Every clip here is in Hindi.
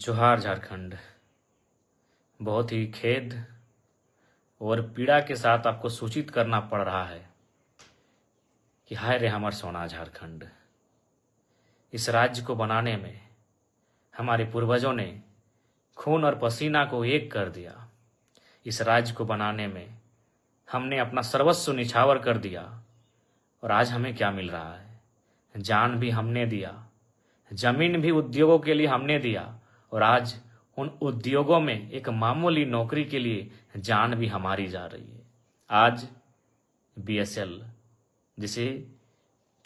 जोहार झारखंड। बहुत ही खेद और पीड़ा के साथ आपको सूचित करना पड़ रहा है कि हाय रे हमार सोना झारखंड। इस राज्य को बनाने में हमारे पूर्वजों ने खून और पसीना को एक कर दिया। इस राज्य को बनाने में हमने अपना सर्वस्व निछावर कर दिया और आज हमें क्या मिल रहा है? जान भी हमने दिया, जमीन भी उद्योगों के लिए हमने दिया और आज उन उद्योगों में एक मामूली नौकरी के लिए जान भी हमारी जा रही है। आज बीएसएल, जिसे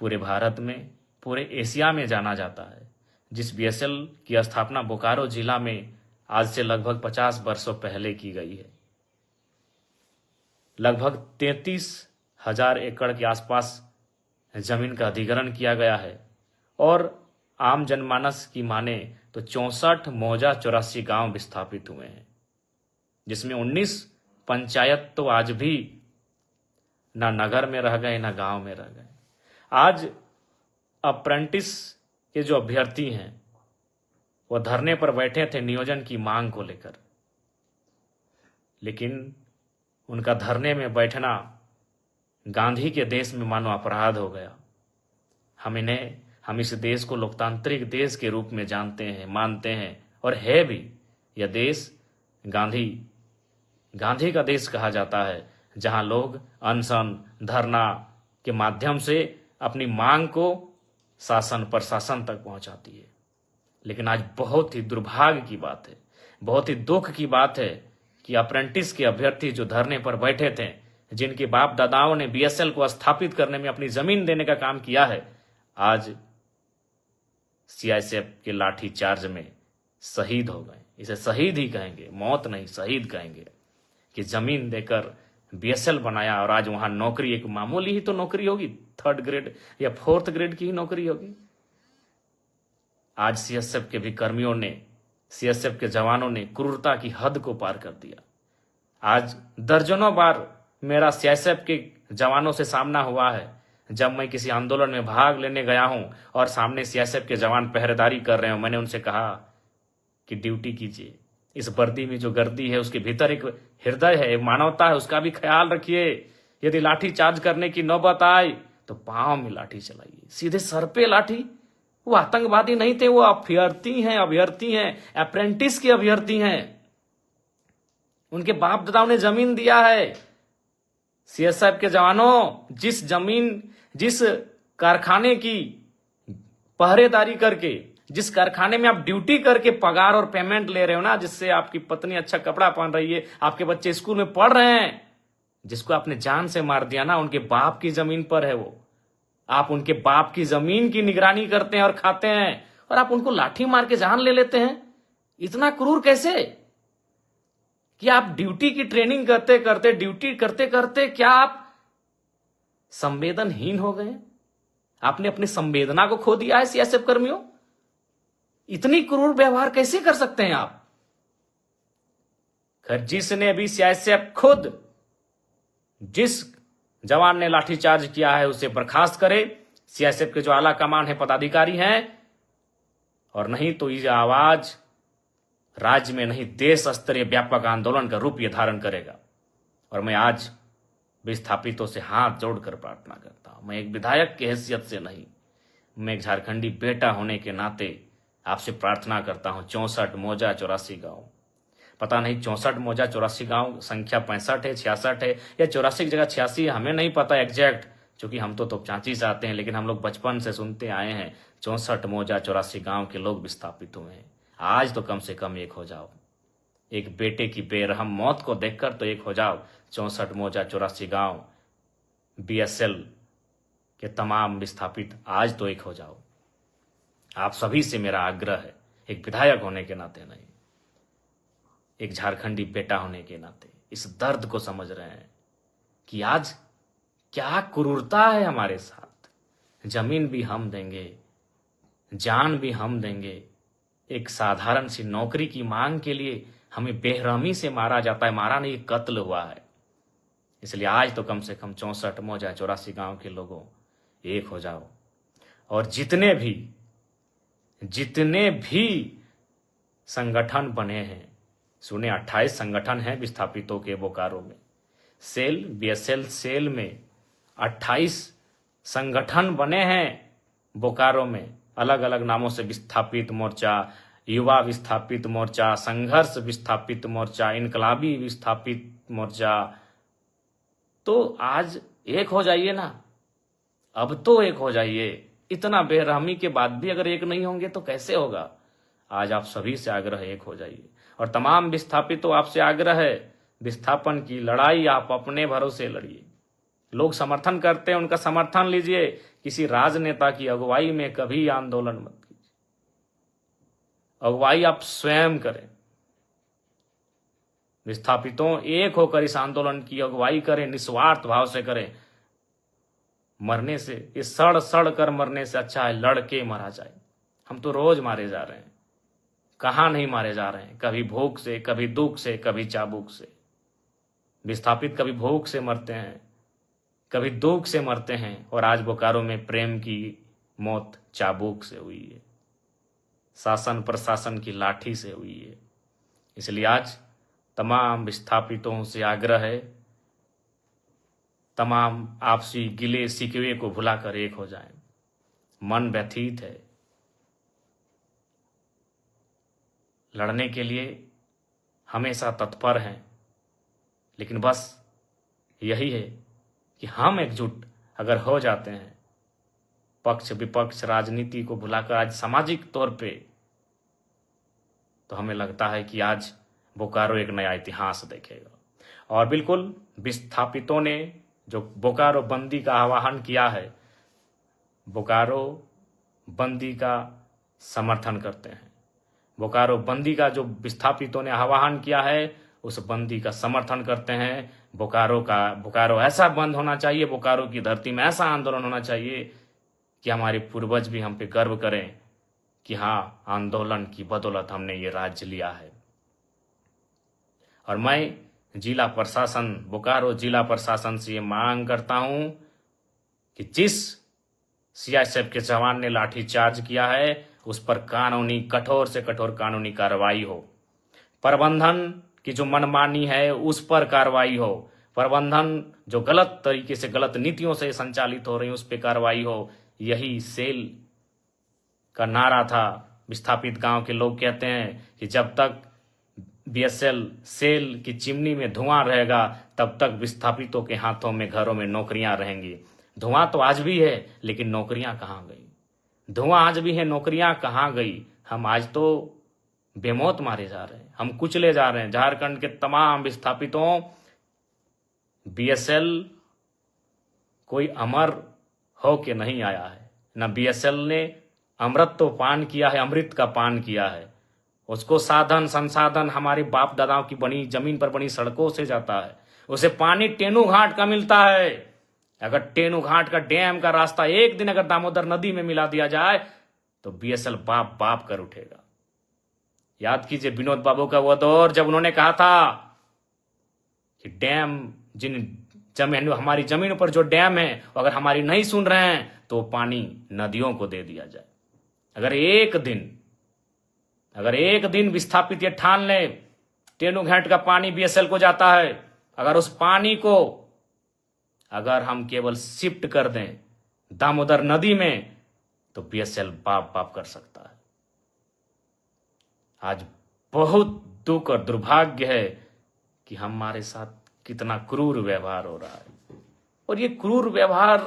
पूरे भारत में, पूरे एशिया में जाना जाता है, जिस बीएसएल की स्थापना बोकारो जिला में आज से लगभग 50 वर्षों पहले की गई है, लगभग 33,000 एकड़ के आसपास जमीन का अधिग्रहण किया गया है और आम जनमानस की माने तो 64 मौजा 84 गांव विस्थापित हुए हैं, जिसमें 19 पंचायत तो आज भी ना नगर में रह गए ना गांव में रह गए। आज अप्रेंटिस के जो अभ्यर्थी हैं वह धरने पर बैठे थे नियोजन की मांग को लेकर, लेकिन उनका धरने में बैठना गांधी के देश में मानो अपराध हो गया। हम इस देश को लोकतांत्रिक देश के रूप में जानते हैं, मानते हैं और है भी। यह देश गांधी का देश कहा जाता है, जहां लोग अनशन, धरना के माध्यम से अपनी मांग को शासन प्रशासन तक पहुंचाती है। लेकिन आज बहुत ही दुर्भाग्य की बात है, बहुत ही दुख की बात है कि अप्रेंटिस के अभ्यर्थी जो धरने पर बैठे थे, जिनके बाप दादाओं ने बीएसएल को स्थापित करने में अपनी जमीन देने का काम किया है, आज सीआईएसएफ के लाठी चार्ज में शहीद हो गए। इसे शहीद ही कहेंगे, मौत नहीं शहीद कहेंगे, कि जमीन देकर बीएसएल बनाया और आज वहां नौकरी एक मामूली ही तो नौकरी होगी, 3rd ग्रेड या 4th ग्रेड की ही नौकरी होगी। आज सीएसएफ के भी कर्मियों ने, सीएसएफ के जवानों ने क्रूरता की हद को पार कर दिया। आज दर्जनों बार मेरा सीआईएसएफ के जवानों से सामना हुआ है, जब मैं किसी आंदोलन में भाग लेने गया हूं और सामने सीआईएसएफ के जवान पहरेदारी कर रहे हो, मैंने उनसे कहा कि ड्यूटी कीजिए, इस वर्दी में जो गर्दी है उसके भीतर एक हृदय है, मानवता है, उसका भी ख्याल रखिए। यदि लाठी चार्ज करने की नौबत आए तो पांव में लाठी चलाइए, सीधे सर पे लाठी। वो आतंकवादी नहीं थे, वो अभ्यर्थी हैं, अप्रेंटिस के अभ्यर्थी हैं। उनके बाप दादाओं ने जमीन दिया है। सीएसएफ के जवानों, जिस कारखाने की पहरेदारी करके, जिस कारखाने में आप ड्यूटी करके पगार और पेमेंट ले रहे हो ना, जिससे आपकी पत्नी अच्छा कपड़ा पहन रही है, आपके बच्चे स्कूल में पढ़ रहे हैं, जिसको आपने जान से मार दिया ना, उनके बाप की जमीन पर है वो। आप उनके बाप की जमीन की निगरानी करते हैं और खाते हैं, और आप उनको लाठी मार के जान ले लेते हैं। इतना क्रूर कैसे कि आप ड्यूटी की ट्रेनिंग ड्यूटी करते करते क्या आप संवेदनहीन हो गए? आपने अपनी संवेदना को खो दिया है सीएसएफ कर्मियों। इतनी क्रूर व्यवहार कैसे कर सकते हैं आप? खैर, जिसने भी सीआईएसएफ खुद, जिस जवान ने लाठीचार्ज किया है उसे बर्खास्त करे, सीआईएसएफ के जो आला कमान है, पदाधिकारी हैं, और नहीं तो ये आवाज राज्य में नहीं देश स्तरीय व्यापक आंदोलन का रूप ये धारण करेगा। और मैं आज विस्थापितों से हाथ जोड़कर प्रार्थना करता हूं, मैं एक विधायक की हैसियत से नहीं, मैं एक झारखंडी बेटा होने के नाते आपसे प्रार्थना करता हूं। 64 मौजा 84 गांव, पता नहीं 64 मौजा 84 गांव संख्या 65 है, 66 है या 84 की जगह 86 है, हमें नहीं पता एग्जैक्ट, क्योंकि हम तो चांची से आते हैं। लेकिन हम लोग बचपन से सुनते आए हैं 64 मौजा 84 गांव के लोग विस्थापित हुए हैं। आज तो कम से कम एक हो जाओ, एक बेटे की बेरहम मौत को देखकर तो एक हो जाओ। 64 मौजा 84 गांव बीएसएल के तमाम विस्थापित, आज तो एक हो जाओ। आप सभी से मेरा आग्रह है, एक विधायक होने के नाते नहीं, एक झारखंडी बेटा होने के नाते इस दर्द को समझ रहे हैं कि आज क्या क्रूरता है हमारे साथ। जमीन भी हम देंगे, जान भी हम देंगे, एक साधारण सी नौकरी की मांग के लिए हमें बेरहमी से मारा जाता है। मारा नहीं, कत्ल हुआ है। इसलिए आज तो कम से कम 64 मौजा 84 गांव के लोगों, एक हो जाओ और जितने भी संगठन बने हैं। सुने 28 संगठन हैं विस्थापितों के बोकारो में। सेल बीएसएल सेल में 28 संगठन बने हैं बोकारो में, अलग अलग नामों से, विस्थापित मोर्चा, युवा विस्थापित मोर्चा, संघर्ष विस्थापित मोर्चा, इनकलाबी विस्थापित मोर्चा। तो आज एक हो जाइए ना, अब तो एक हो जाइए। इतना बेरहमी के बाद भी अगर एक नहीं होंगे तो कैसे होगा। आज आप सभी से आग्रह है, एक हो जाइए। और तमाम विस्थापितों आपसे आग्रह है, विस्थापन की लड़ाई आप अपने भरोसे लड़िए। लोग समर्थन करते हैं, उनका समर्थन लीजिए। किसी राजनेता की अगुवाई में कभी आंदोलन मत कीजिए, अगुवाई आप स्वयं करें। विस्थापितों एक होकर इस आंदोलन की अगुवाई करें, निस्वार्थ भाव से करें। मरने से, इस सड़ सड़ कर मरने से अच्छा है लड़के मरा जाए। हम तो रोज मारे जा रहे हैं, कहाँ नहीं मारे जा रहे हैं, कभी भूख से, कभी दुख से, कभी चाबुक से। विस्थापित कभी भूख से मरते हैं, कभी दुख से मरते हैं, और आज बोकारो में प्रेम की मौत चाबुक से हुई है, शासन प्रशासन की लाठी से हुई है। इसलिए आज तमाम विस्थापितों से आग्रह है, तमाम आपसी गिले शिकवे को भुलाकर एक हो जाएं। मन व्यथित है, लड़ने के लिए हमेशा तत्पर हैं, लेकिन बस यही है कि हम एकजुट अगर हो जाते हैं, पक्ष विपक्ष राजनीति को भुलाकर आज सामाजिक तौर पे, तो हमें लगता है कि आज बोकारो एक नया इतिहास देखेगा। और बिल्कुल विस्थापितों ने जो बोकारो बंदी का आह्वान किया है, बोकारो बंदी का समर्थन करते हैं। बोकारो बंदी का जो विस्थापितों ने आह्वान किया है, उस बंदी का समर्थन करते हैं। बोकारो ऐसा बंद होना चाहिए, बोकारो की धरती में ऐसा आंदोलन होना चाहिए कि हमारे पूर्वज भी हम पे गर्व करें कि हाँ, आंदोलन की बदौलत हमने ये राज्य लिया है। और मैं जिला प्रशासन, बोकारो जिला प्रशासन से ये मांग करता हूं कि जिस सीआईएसएफ के जवान ने लाठीचार्ज किया है, उस पर कानूनी, कठोर से कठोर कानूनी कार्रवाई हो। प्रबंधन की जो मनमानी है उस पर कार्रवाई हो। प्रबंधन जो गलत तरीके से, गलत नीतियों से संचालित हो रही है, उस पर कार्रवाई हो। यही सेल का नारा था। विस्थापित गांव के लोग कहते हैं कि जब तक बीएसएल सेल की चिमनी में धुआं रहेगा, तब तक विस्थापितों के हाथों में, घरों में नौकरियां रहेंगी। धुआं तो आज भी है, लेकिन नौकरियां कहाँ गई? धुआं आज भी है, नौकरियां कहाँ गई? हम आज तो बेमौत मारे जा रहे हैं, हम कुचले जा रहे हैं। झारखंड के तमाम विस्थापितों, बीएसएल कोई अमर हो के नहीं आया है। न बीएसएल ने अमृत तो पान किया है, अमृत का पान किया है। उसको साधन संसाधन हमारे बाप दादाओं की बनी जमीन पर बनी सड़कों से जाता है। उसे पानी टेनू घाट का मिलता है। अगर टेनू घाट का डैम का रास्ता एक दिन अगर दामोदर नदी में मिला दिया जाए, तो बीएसएल बाप बाप कर उठेगा। याद कीजिए विनोद बाबू का वो दौर, जब उन्होंने कहा था कि डैम, हमारी जमीन पर जो डैम है, अगर हमारी नहीं सुन रहे हैं तो पानी नदियों को दे दिया जाए। अगर एक दिन विस्थापित ये ठान ले टेनू घाट का पानी बीएसएल को जाता है, अगर उस पानी को अगर हम केवल शिफ्ट कर दें दामोदर नदी में, तो बीएसएल बाप बाप कर सकता है। आज बहुत दुख और दुर्भाग्य है कि हमारे साथ कितना क्रूर व्यवहार हो रहा है। और ये क्रूर व्यवहार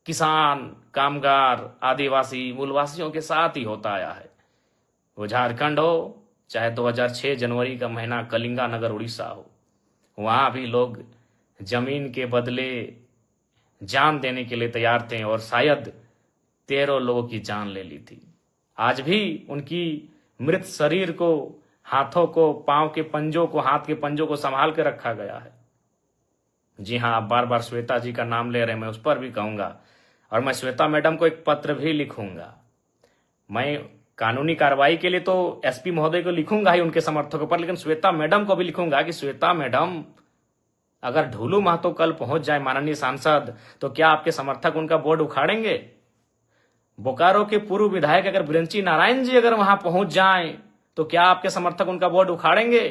किसान, कामगार, आदिवासी, मूलवासियों के साथ ही होता आया है। वो झारखंड हो, चाहे 2006 जनवरी का महीना कलिंगा नगर उड़ीसा हो, वहां भी लोग जमीन के बदले जान देने के लिए तैयार थे, और शायद 13 लोगों की जान ले ली थी। आज भी उनकी मृत शरीर को, हाथों को, पांव के पंजों को, हाथ के पंजों को संभाल के रखा गया है। जी हाँ, आप बार बार श्वेता जी का नाम ले रहे हैं, मैं उस पर भी कहूंगा, और मैं श्वेता मैडम को एक पत्र भी लिखूंगा। मैं कानूनी कार्रवाई के लिए तो एसपी महोदय को लिखूंगा ही, उनके समर्थकों पर, लेकिन श्वेता मैडम को भी लिखूंगा कि श्वेता मैडम, अगर ढोलू महतो कल पहुंच जाए माननीय सांसद, तो क्या आपके समर्थक उनका बोर्ड उखाड़ेंगे? बोकारो के पूर्व विधायक अगर बिरंची नारायण जी अगर वहां पहुंच जाएं तो क्या आपके समर्थक उनका बोर्ड उखाड़ेंगे?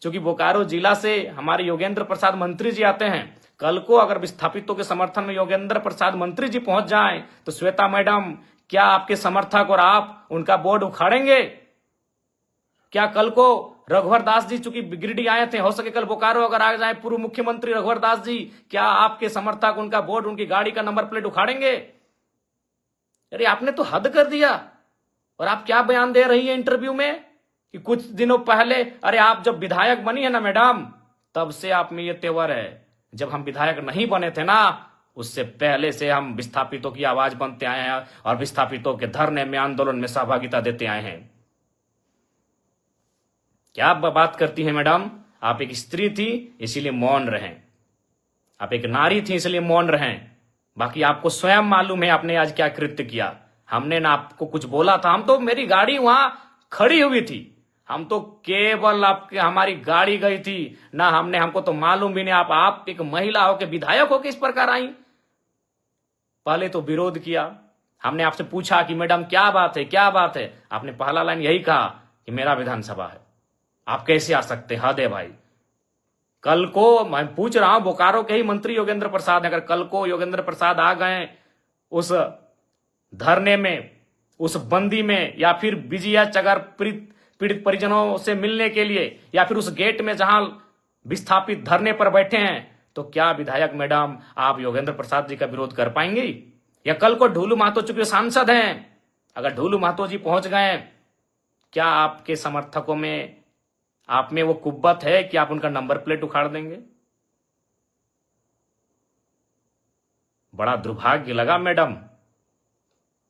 क्योंकि बोकारो जिला से हमारे योगेंद्र प्रसाद मंत्री जी आते हैं। कल को अगर विस्थापितों के समर्थन में योगेंद्र प्रसाद मंत्री जी पहुंच जाएं तो श्वेता मैडम, क्या आपके समर्थक और आप उनका बोर्ड उखाड़ेंगे? क्या कल को रघुवर दास जी चूंकि गिरिडीह आए थे, हो सके कल बोकारो अगर आ जाए पूर्व मुख्यमंत्री रघुवर दास जी, क्या आपके समर्थक उनका बोर्ड, उनकी गाड़ी का नंबर प्लेट उखाड़ेंगे? अरे आपने तो हद कर दिया। और आप क्या बयान दे रही है इंटरव्यू में कि कुछ दिनों पहले, अरे आप जब विधायक बनी है ना मैडम, तब से आप में ये तेवर है। जब हम विधायक नहीं बने थे ना, उससे पहले से हम विस्थापितों की आवाज बनते आए हैं और विस्थापितों के धरने में, आंदोलन में सहभागिता देते आए हैं। क्या आप बात करती हैं मैडम? आप एक स्त्री थी इसीलिए मौन रहें, आप एक नारी थी इसलिए मौन रहें। बाकी आपको स्वयं मालूम है आपने आज क्या कृत्य किया। हमने ना आपको कुछ बोला था, हम तो, मेरी गाड़ी वहां खड़ी हुई थी, हम तो केवल आपके, हमारी गाड़ी गई थी ना, हमको तो मालूम भी नहीं आप एक महिला हो के विधायक हो के इस प्रकार आई। पहले तो विरोध किया, हमने आपसे पूछा कि मैडम क्या बात है, क्या बात है? आपने पहला लाइन यही कहा कि मेरा विधानसभा है, आप कैसे आ सकते? हद है भाई। कल को मैं पूछ रहा हूं, बोकारो के ही मंत्री योगेंद्र प्रसाद, अगर कल को योगेंद्र प्रसाद आ गए उस धरने में, उस बंदी में, या फिर विजया चगर पीड़ित परिजनों से मिलने के लिए, या फिर उस गेट में जहां विस्थापित धरने पर बैठे हैं, तो क्या विधायक मैडम आप योगेंद्र प्रसाद जी का विरोध कर पाएंगी? या कल को ढूलू महतो, चूंकि सांसद हैं, अगर ढूलू महतो जी पहुंच गए, क्या आपके समर्थकों में, आप में वो कुव्वत है कि आप उनका नंबर प्लेट उखाड़ देंगे? बड़ा दुर्भाग्य लगा मैडम,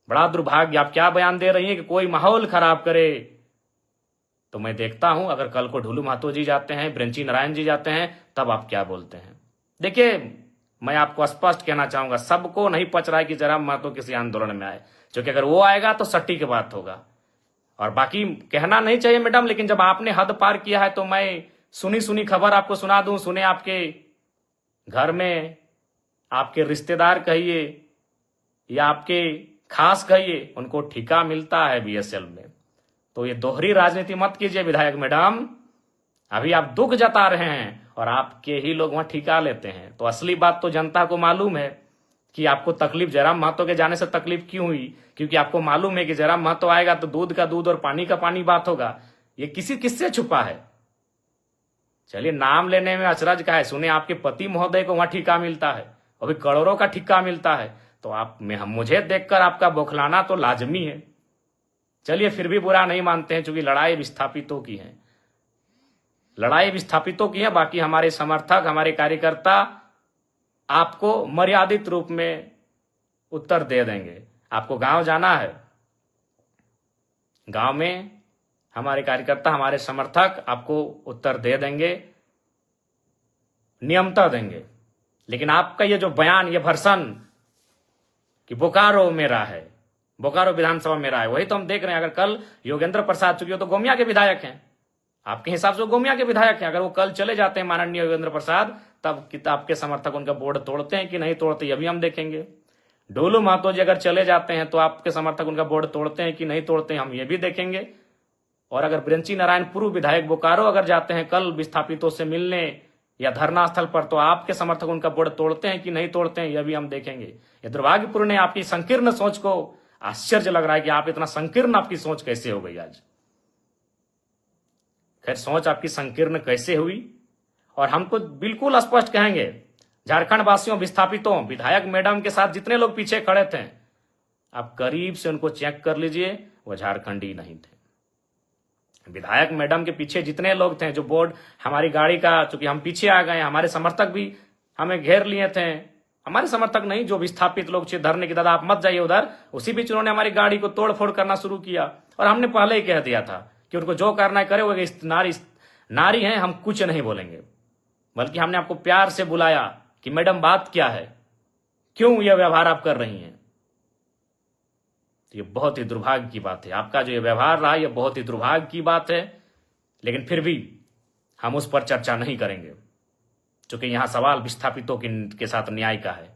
बड़ा दुर्भाग्य। आप क्या बयान दे रही हैं कि कोई माहौल खराब करे? तो मैं देखता हूं अगर कल को ढूलू महतो जी जाते हैं, बिरंची नारायण जी जाते हैं, तब आप क्या बोलते हैं। देखिए, मैं आपको स्पष्ट कहना चाहूंगा, सबको नहीं पच रहा है कि जयराम महतो किसी आंदोलन में आए, क्योंकि अगर वो आएगा तो सट्टी की बात होगा। और बाकी कहना नहीं चाहिए मैडम, लेकिन जब आपने हद पार किया है तो मैं सुनी सुनी खबर आपको सुना दूं। सुने आपके घर में आपके रिश्तेदार कहिए या आपके खास कहिए, उनको ठिका मिलता है बीएसएल में। तो ये दोहरी राजनीति मत कीजिए विधायक मैडम। अभी आप दुख जता रहे हैं और आपके ही लोग वहां ठिका लेते हैं। तो असली बात तो जनता को मालूम है कि आपको तकलीफ जयराम महतो के जाने से तकलीफ क्यों हुई, क्योंकि आपको मालूम है कि जयराम महतो आएगा तो दूध का दूध और पानी का पानी बात होगा। ये किससे छुपा है? चलिए, नाम लेने में अचरज का है। सुने आपके पति महोदय को वहां ठिका मिलता है, अभी करोड़ों का ठिका मिलता है, तो आप में हम, मुझे देखकर आपका बौखलाना तो लाजमी है। चलिए, फिर भी बुरा नहीं मानते हैं, क्योंकि लड़ाई विस्थापितों की है, लड़ाई विस्थापितों की है। बाकी हमारे समर्थक, हमारे कार्यकर्ता आपको मर्यादित रूप में उत्तर दे देंगे। आपको गांव जाना है, गांव में हमारे कार्यकर्ता, हमारे समर्थक आपको उत्तर दे देंगे, नियमता देंगे। लेकिन आपका ये जो बयान, ये भर्सन कि बोकारो मेरा है, बोकारो विधानसभा मेरा है, वही तो हम देख रहे हैं। अगर कल योगेंद्र प्रसाद, चूंकि वो तो गोमिया के विधायक हैं, आपके हिसाब से वो गोमिया के विधायक हैं, अगर वो कल चले जाते हैं माननीय योगेंद्र प्रसाद, तब आपके समर्थक उनका बोर्ड तोड़ते हैं कि नहीं तोड़ते, ये भी हम देखेंगे। ढोलू महतो जी अगर चले जाते हैं तो आपके समर्थक उनका बोर्ड तोड़ते हैं कि नहीं तोड़ते हैं, हम ये भी देखेंगे। और अगर बिरंची नारायण पूर्व विधायक बोकारो अगर जाते हैं कल विस्थापितों से मिलने या धरना स्थल पर, तो आपके समर्थक उनका बोर्ड तोड़ते हैं कि नहीं तोड़ते हैं, यह भी हम देखेंगे। ये दुर्भाग्यपूर्ण है, आपकी संकीर्ण सोच को आश्चर्य लग रहा है कि आप इतना संकीर्ण, आपकी सोच कैसे हो गई आज। खैर, सोच आपकी संकीर्ण कैसे हुई, और हमको बिल्कुल स्पष्ट कहेंगे, झारखंड वासियों, विस्थापितों, विधायक मैडम के साथ जितने लोग पीछे खड़े थे, आप करीब से उनको चेक कर लीजिए, वो झारखंडी नहीं थे। विधायक मैडम के पीछे जितने लोग थे, जो बोर्ड, हमारी गाड़ी का, चूंकि हम पीछे आ गए, हमारे समर्थक भी हमें घेर लिए थे, हमारे समर्थक नहीं, जो विस्थापित लोग थे धरने की, दादा आप मत जाइए उधर, उसी बीच उन्होंने हमारी गाड़ी को तोड़फोड़ करना शुरू किया। और हमने पहले ही कह दिया था कि उनको जो करना है करे, वो नारी हैं, हम कुछ नहीं बोलेंगे। बल्कि हमने आपको प्यार से बुलाया कि मैडम बात क्या है, क्यों यह व्यवहार आप कर रही हैं। तो ये बहुत ही दुर्भाग्य की बात है, आपका जो ये व्यवहार रहा, ये बहुत ही दुर्भाग्य की बात है। लेकिन फिर भी हम उस पर चर्चा नहीं करेंगे, क्योंकि यहां सवाल विस्थापितों के साथ न्याय का है।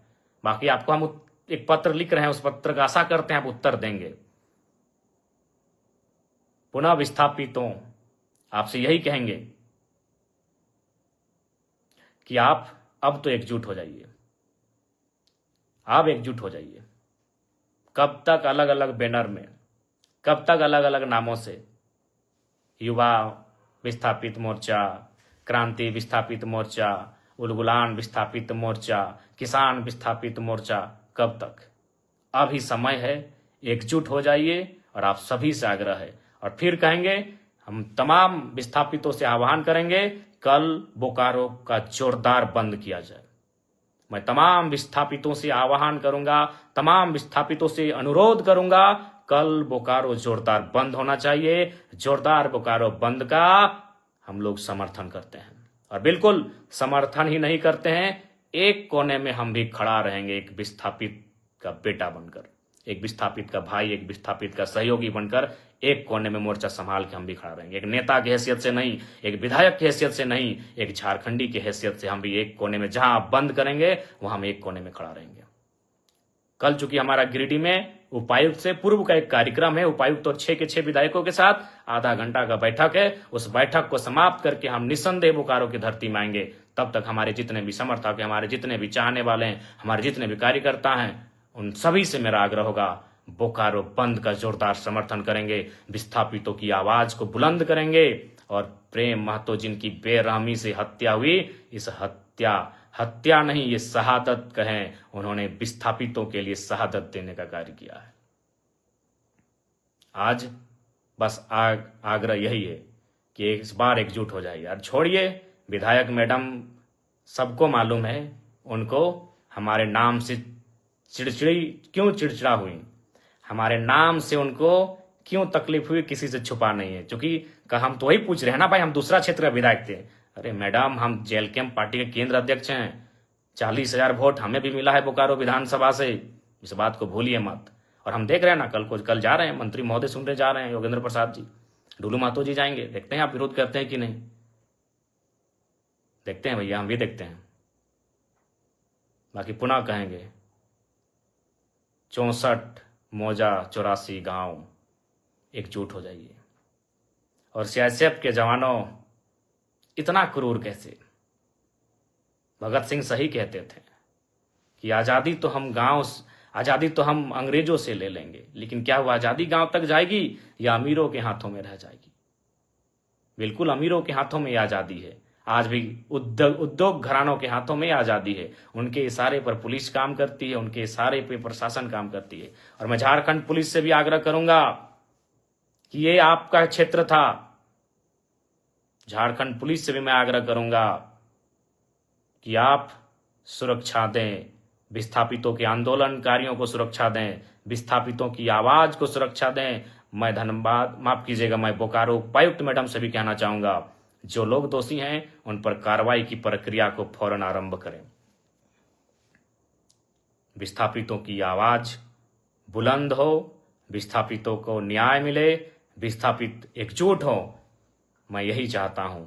बाकी आपको हम एक पत्र लिख रहे हैं, उस पत्र का आशा करते हैं आप उत्तर देंगे। पुनः विस्थापितों आपसे यही कहेंगे कि आप अब तो एकजुट हो जाइए, आप एकजुट हो जाइए। कब तक अलग अलग बैनर में, कब तक अलग अलग नामों से युवा विस्थापित मोर्चा, क्रांति विस्थापित मोर्चा, उलगुलान विस्थापित मोर्चा, किसान विस्थापित मोर्चा, कब तक? अभी समय है, एकजुट हो जाइए। और आप सभी से आग्रह है, और फिर कहेंगे, हम तमाम विस्थापितों से आह्वान करेंगे, कल बोकारो का जोरदार बंद किया जाए। मैं तमाम विस्थापितों से आह्वान करूंगा, तमाम विस्थापितों से अनुरोध करूंगा, कल बोकारो जोरदार बंद होना चाहिए। जोरदार बोकारो बंद का हम लोग समर्थन करते हैं, और बिल्कुल समर्थन ही नहीं करते हैं, एक कोने में हम भी खड़ा रहेंगे, एक विस्थापित का बेटा बनकर, एक विस्थापित का भाई, एक विस्थापित का सहयोगी बनकर एक कोने में मोर्चा संभाल के हम भी खड़ा रहेंगे। एक नेता की हैसियत से नहीं, एक विधायक की हैसियत से नहीं, एक झारखंडी की हैसियत से हम भी एक कोने में, जहां आप बंद करेंगे वहां हम एक कोने में खड़ा रहेंगे। कल चूंकि हमारा गिरिडीह में उपायुक्त से पूर्व का एक कार्यक्रम है, उपायुक्त और 6 के 6 विधायकों के साथ आधा घंटा का बैठक है। उस बैठक को समाप्त करके हम निस्संदेह बोकारो की धरती में आएंगे। तब तक हमारे जितने भी समर्थक हैं, हमारे जितने भी चाहने वाले हैं, हमारे जितने भी कार्यकर्ता हैं, उन सभी से मेरा आग्रह होगा, बोकारो बंद का जोरदार समर्थन करेंगे, विस्थापितों की आवाज को बुलंद करेंगे, और प्रेम महतो जिनकी बेरहमी से हत्या हुई, इस हत्या नहीं, ये शहादत कहें, उन्होंने विस्थापितों के लिए शहादत देने का कार्य किया है। आज बस आग्रह यही है कि इस बार एकजुट हो जाइए। और छोड़िए विधायक मैडम, सबको मालूम है उनको हमारे नाम से चिड़चिड़ा हुई, हमारे नाम से उनको क्यों तकलीफ हुई, किसी से छुपा नहीं है। क्योंकि हम तो वही पूछ रहे हैं ना भाई, हम दूसरा क्षेत्र का विधायक थे। अरे मैडम, हम जेल कैंप पार्टी के केंद्र अध्यक्ष हैं, 40,000 वोट हमें भी मिला है बोकारो विधानसभा से, इस बात को भूलिए मत। और हम देख रहे हैं ना, कल जा रहे हैं, मंत्री महोदय सुनने जा रहे हैं, योगेंद्र प्रसाद जी, डुलू महतो जी जाएंगे, देखते हैं आप विरोध करते हैं कि नहीं, देखते हैं भैया, हम भी देखते हैं। बाकी पुनः कहेंगे, 64 मौजा 84 गांव, एकजुट हो जाइए। और सीआईएसएफ के जवानों, इतना क्रूर कैसे? भगत सिंह सही कहते थे कि आजादी तो हम अंग्रेजों से ले लेंगे, लेकिन क्या हुआ, आजादी गांव तक जाएगी या अमीरों के हाथों में रह जाएगी? बिल्कुल अमीरों के हाथों में आजादी है। आज भी उद्योग घरानों के हाथों में आजादी है। उनके इशारे पर पुलिस काम करती है, उनके इशारे पर प्रशासन काम करती है। और मैं झारखंड पुलिस से भी आग्रह करूंगा कि ये आपका क्षेत्र था। झारखंड पुलिस से भी मैं आग्रह करूंगा कि आप सुरक्षा दें, विस्थापितों के आंदोलनकारियों को सुरक्षा दें, विस्थापितों की आवाज को सुरक्षा दें। मैं धन्यवाद, माफ कीजिएगा, मैं बोकारो उपायुक्त मैडम से भी कहना चाहूंगा, जो लोग दोषी हैं उन पर कार्रवाई की प्रक्रिया को फौरन आरंभ करें। विस्थापितों की आवाज बुलंद हो, विस्थापितों को न्याय मिले, विस्थापित एकजुट हो, मैं यही चाहता हूं।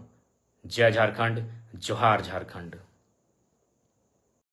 जय झारखंड, जोहार झारखंड।